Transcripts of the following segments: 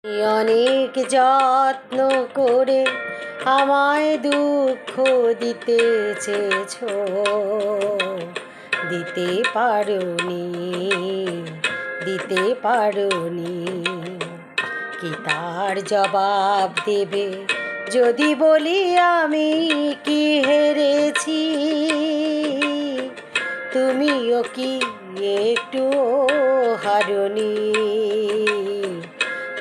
অনেক যত্ন করে আমায় দুঃখ দিতে চেয়েছো, দিতে পারোনি, দিতে পারোনি। কি তার জবাব দেবে যদি বলি আমি কি হেরেছি? তুমিও কি একটু হারোনি?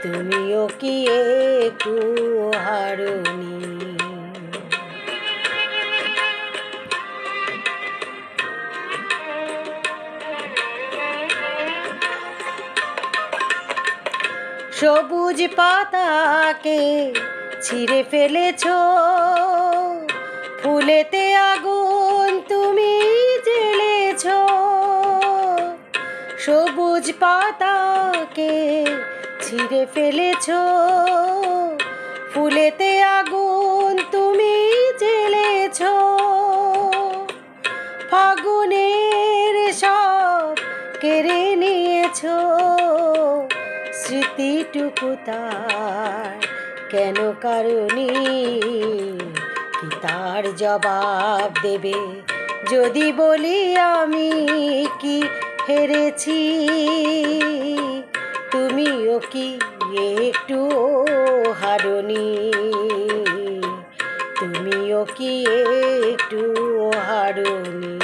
তুমিও কি একটু হারোনি? সবুজ পাতাকে ছিঁড়ে ফেলেছো, ফুলেতে আগুন তুমি জ্বেলেছো। সবুজ পাতাকে ছিঁড়ে ফেলেছো, ফুলেতে আগুন তুমি জ্বেলেছো। ফাগুনের সব কেড়ে নিয়েছো, স্মৃতিটুকু তার কেন কারণে? কি তার জবাব দেবে যদি বলি আমি কি হেরেছি? তুমিও কি একটু হারোনি? তুমিও কি একটু হারোনি?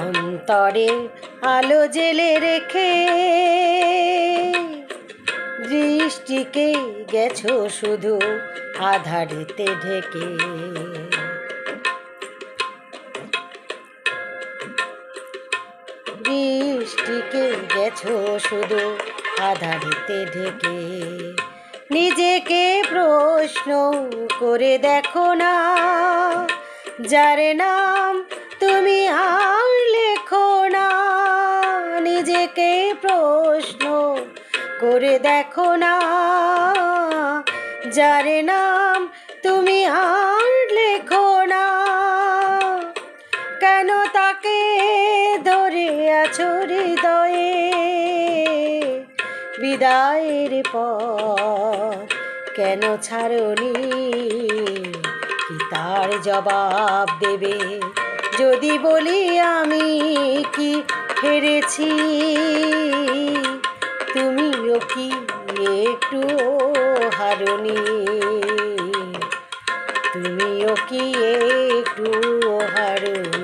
অন্তরে আলো জেলে রেখে দৃষ্টিকে গেছো শুধু আধারেতে ঢেকে। দৃষ্টিকে গেছো শুধু আধারেতে ঢেকে। নিজেকে প্রশ্ন করে দেখো না, যার নাম তুমি আর লেখো না। নিজেকে প্রশ্ন করে দেখো না, যার নাম তুমি আর লেখো না। কেন তাকে ধরে আছো হৃদয়ে? বিদায়ের পর কেন ছাড়োনি? কি তার জবাব দেবে যদি বলি আমি কি হেরেছি? তুমিও কি একটু হারোনি? তুমিও কি একটু হারোনি?